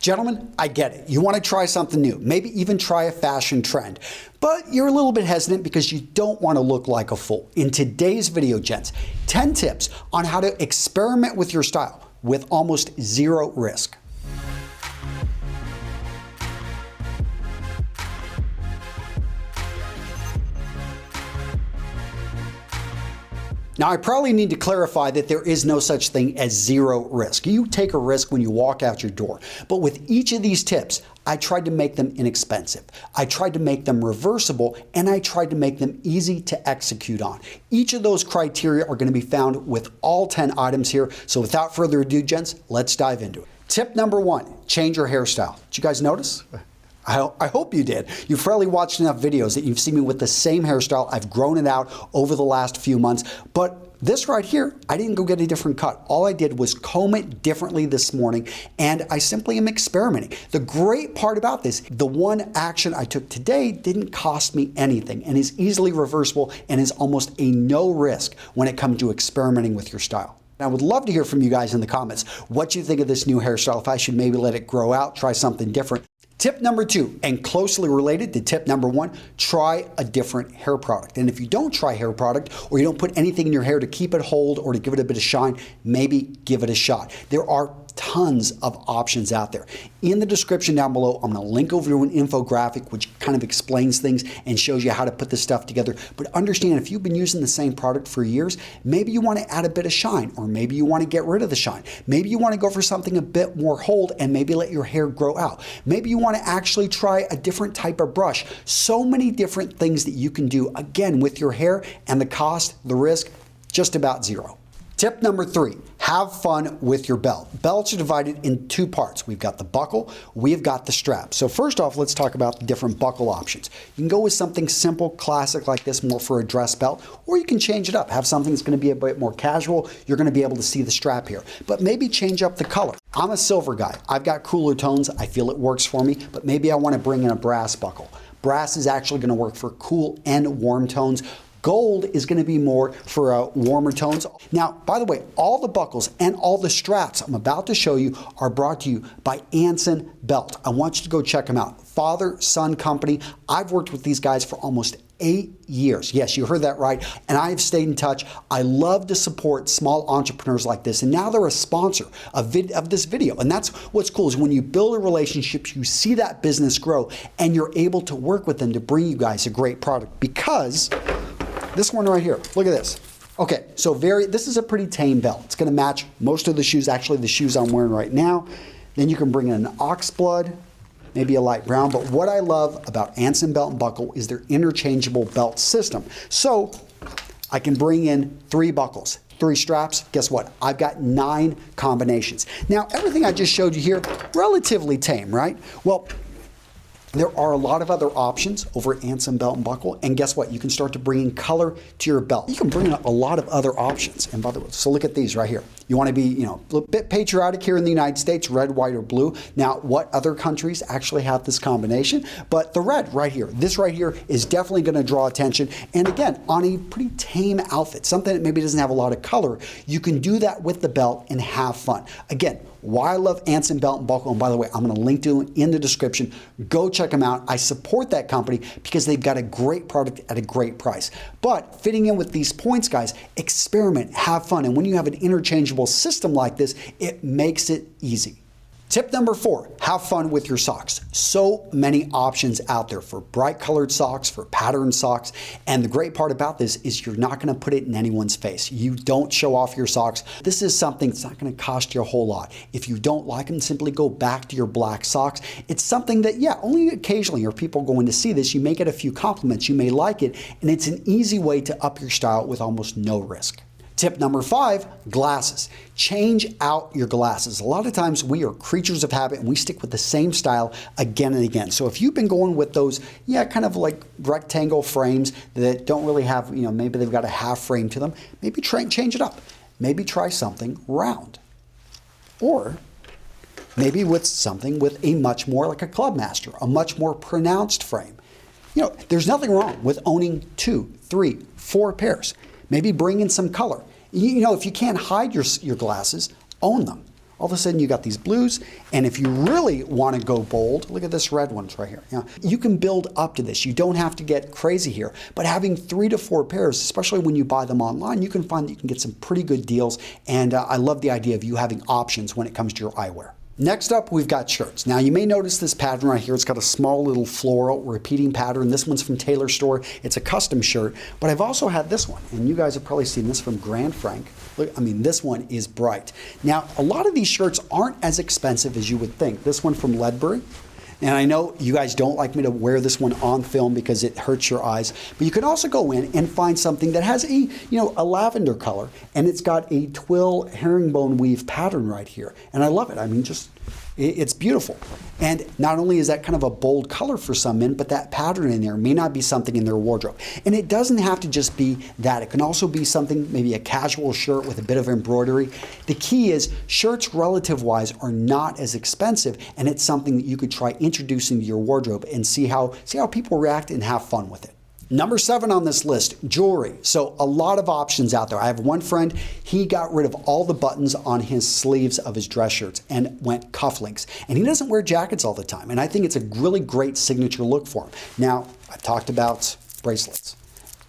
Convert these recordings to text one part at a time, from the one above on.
Gentlemen, I get it. You want to try something new, maybe even try a fashion trend, but you're a little bit hesitant because you don't want to look like a fool. In today's video, gents, 10 tips on how to experiment with your style with almost zero risk. Now, I probably need to clarify that there is no such thing as zero risk. You take a risk when you walk out your door. But with each of these tips, I tried to make them inexpensive. I tried to make them reversible, and I tried to make them easy to execute on. Each of those criteria are going to be found with all 10 items here. So without further ado, gents, let's dive into it. Tip number 1, change your hairstyle. Did you guys notice? I hope you did. You've probably watched enough videos that you've seen me with the same hairstyle. I've grown it out over the last few months, but this right here, I didn't go get a different cut. All I did was comb it differently this morning, and I simply am experimenting. The great part about this, the one action I took today didn't cost me anything and is easily reversible and is almost a no risk when it comes to experimenting with your style. I would love to hear from you guys in the comments what you think of this new hairstyle, if I should maybe let it grow out, try something different. Tip number 2, and closely related to tip number 1, try a different hair product. And if you don't try hair product, or you don't put anything in your hair to keep it hold or to give it a bit of shine, maybe give it a shot. There are tons of options out there. In the description down below, I'm going to link over to an infographic which kind of explains things and shows you how to put this stuff together. But understand, if you've been using the same product for years, maybe you want to add a bit of shine, or maybe you want to get rid of the shine. Maybe you want to go for something a bit more hold and maybe let your hair grow out. Maybe you want to actually try a different type of brush. So many different things that you can do, again, with your hair, and the cost, the risk, just about zero. Tip number 3, have fun with your belt. Belts are divided in 2 parts. We've got the buckle, we've got the strap. So first off, let's talk about the different buckle options. You can go with something simple, classic like this, more for a dress belt, or you can change it up. Have something that's going to be a bit more casual. You're going to be able to see the strap here, but maybe change up the color. I'm a silver guy. I've got cooler tones. I feel it works for me, but maybe I want to bring in a brass buckle. Brass is actually going to work for cool and warm tones. Gold is going to be more for warmer tones. Now, by the way, all the buckles and all the straps I'm about to show you are brought to you by Anson Belt. I want you to go check them out. Father-son company. I've worked with these guys for almost 8 years. Yes, you heard that right. And I have stayed in touch. I love to support small entrepreneurs like this. And now they're a sponsor of this video. And that's what's cool, is when you build a relationship, you see that business grow, and you're able to work with them to bring you guys a great product. Because this one right here, look at this. Okay, so this is a pretty tame belt. It's going to match most of the shoes, actually the shoes I'm wearing right now. Then you can bring in an oxblood, maybe a light brown. But what I love about Anson Belt and Buckle is their interchangeable belt system. So I can bring in 3 buckles, 3 straps. Guess what? I've got 9 combinations. Now, everything I just showed you here, relatively tame, right? Well, there are a lot of other options over at Anson Belt and Buckle, and guess what? You can start to bring in color to your belt. You can bring in a lot of other options. And by the way, so look at these right here. You want to be, a bit patriotic here in the United States, red, white, or blue. Now, what other countries actually have this combination? But the red right here, this right here is definitely going to draw attention. And again, on a pretty tame outfit, something that maybe doesn't have a lot of color, you can do that with the belt and have fun. Again, why I love Anson Belt and Buckle, and by the way, I'm going to link to them in the description. Go check them out. I support that company because they've got a great product at a great price. But fitting in with these points, guys, experiment, have fun. And when you have an interchangeable system like this, it makes it easy. Tip number 4, have fun with your socks. So many options out there for bright colored socks, for patterned socks. And the great part about this is you're not going to put it in anyone's face. You don't show off your socks. This is something that's not going to cost you a whole lot. If you don't like them, simply go back to your black socks. It's something that, yeah, only occasionally are people going to see this. You may get a few compliments. You may like it. And it's an easy way to up your style with almost no risk. Tip number 5, glasses. Change out your glasses. A lot of times we are creatures of habit and we stick with the same style again and again. So if you've been going with those, kind of like rectangle frames that don't really have, maybe they've got a half frame to them, maybe change it up. Maybe try something round. Or maybe with something with a much more like a Clubmaster, a much more pronounced frame. There's nothing wrong with owning 2, 3, 4 pairs. Maybe bring in some color. If you can't hide your glasses, own them. all of a sudden you got these blues. And if you really want to go bold, look at this red ones right here. You can build up to this. You don't have to get crazy here. But having 3 to 4 pairs, especially when you buy them online, you can find that you can get some pretty good deals. And I love the idea of you having options when it comes to your eyewear. Next up, we've got shirts. Now, you may notice this pattern right here. It's got a small little floral repeating pattern. This one's from Taylor Store. It's a custom shirt, but I've also had this one, and you guys have probably seen this from Grand Frank. Look, I mean, this one is bright. Now, a lot of these shirts aren't as expensive as you would think. This one from Ledbury. And I know you guys don't like me to wear this one on film because it hurts your eyes, but you can also go in and find something that has a lavender color, and it's got a twill herringbone weave pattern right here. And I love it. I mean, it's beautiful. And not only is that kind of a bold color for some men, but that pattern in there may not be something in their wardrobe. And it doesn't have to just be that. It can also be something, maybe a casual shirt with a bit of embroidery. The key is shirts relative-wise are not as expensive, and it's something that you could try introducing to your wardrobe and see how people react and have fun with it. Number 7 on this list, jewelry. So a lot of options out there. I have one friend, he got rid of all the buttons on his sleeves of his dress shirts and went cufflinks. And he doesn't wear jackets all the time. And I think it's a really great signature look for him. Now, I've talked about bracelets.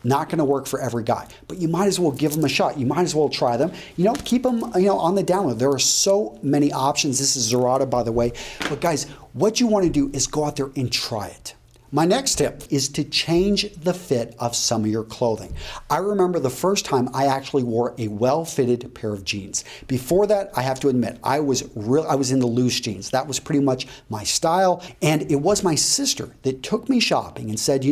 Not going to work for every guy, but you might as well give them a shot. You might as well try them. Keep them on the download. There are so many options. This is Zerata, by the way. But guys, what you want to do is go out there and try it. My next tip is to change the fit of some of your clothing. I remember the first time I actually wore a well-fitted pair of jeans. Before that, I have to admit, I was into loose jeans. That was pretty much my style, and it was my sister that took me shopping and said,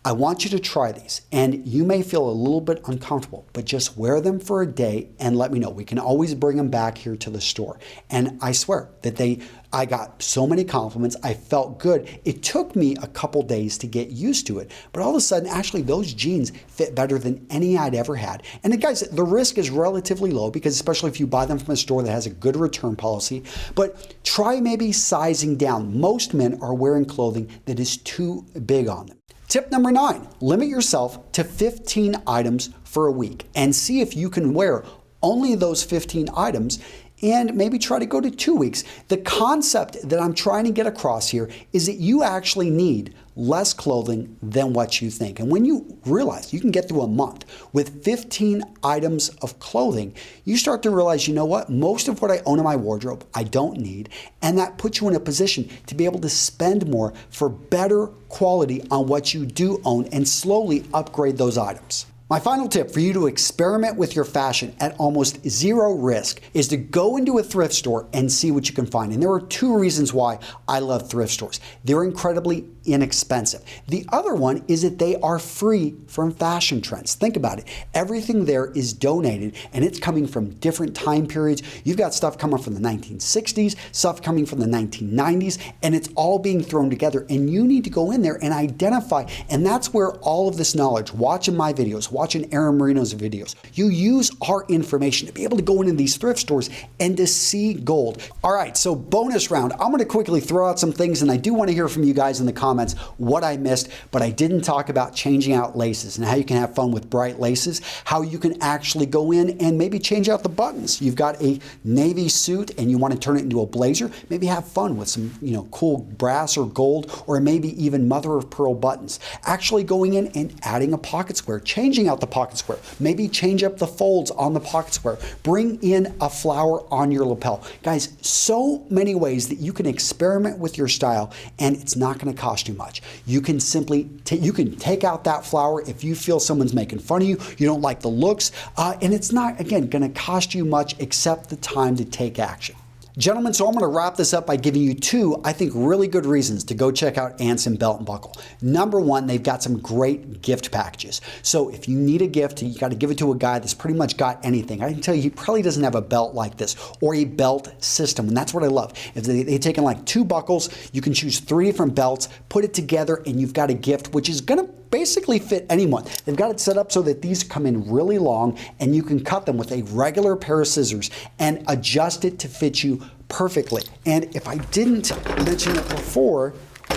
I want you to try these, and you may feel a little bit uncomfortable, but just wear them for a day and let me know. We can always bring them back here to the store. And I swear that I got so many compliments. I felt good. It took me a couple days to get used to it, but all of a sudden, actually, those jeans fit better than any I'd ever had. And guys, the risk is relatively low because especially if you buy them from a store that has a good return policy, but try maybe sizing down. Most men are wearing clothing that is too big on them. Tip number 9, limit yourself to 15 items for a week and see if you can wear only those 15 items and maybe try to go to 2 weeks. The concept that I'm trying to get across here is that you actually need less clothing than what you think. And when you realize you can get through a month with 15 items of clothing, you start to realize, you know what? Most of what I own in my wardrobe, I don't need. And that puts you in a position to be able to spend more for better quality on what you do own and slowly upgrade those items. My final tip for you to experiment with your fashion at almost zero risk is to go into a thrift store and see what you can find. And there are 2 reasons why I love thrift stores. They're incredibly inexpensive. The other one is that they are free from fashion trends. Think about it. Everything there is donated and it's coming from different time periods. You've got stuff coming from the 1960s, stuff coming from the 1990s, and it's all being thrown together. And you need to go in there and identify. And that's where all of this knowledge, watching my videos, watching Aaron Marino's videos, you use our information to be able to go into these thrift stores and to see gold. All right, so bonus round. I'm going to quickly throw out some things, and I do want to hear from you guys in the comments what I missed, but I didn't talk about changing out laces and how you can have fun with bright laces, how you can actually go in and maybe change out the buttons. You've got a navy suit and you want to turn it into a blazer, maybe have fun with some cool brass or gold or maybe even mother of pearl buttons. Actually going in and adding a pocket square, changing out the pocket square, maybe change up the folds on the pocket square, bring in a flower on your lapel. Guys, so many ways that you can experiment with your style and it's not going to cost you much. You can simply take out that flower if you feel someone's making fun of you, you don't like the looks, and it's not, again, going to cost you much except the time to take action. Gentlemen, so I'm going to wrap this up by giving you 2, I think, really good reasons to go check out Anson Belt and Buckle. Number 1, they've got some great gift packages. So if you need a gift, you got to give it to a guy that's pretty much got anything. I can tell you, he probably doesn't have a belt like this or a belt system, and that's what I love. If they've taken like 2 buckles, you can choose 3 different belts, put it together, and you've got a gift which is going to basically fit anyone. They've got it set up so that these come in really long and you can cut them with a regular pair of scissors and adjust it to fit you perfectly. And if I didn't mention it before,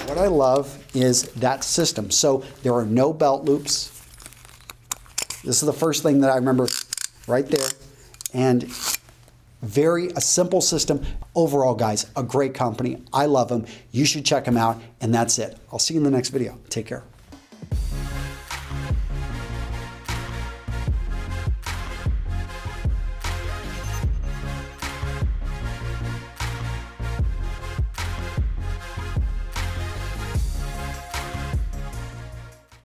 what I love is that system. So there are no belt loops. This is the first thing that I remember right there. And A simple system. Overall, guys, a great company. I love them. You should check them out. And that's it. I'll see you in the next video. Take care.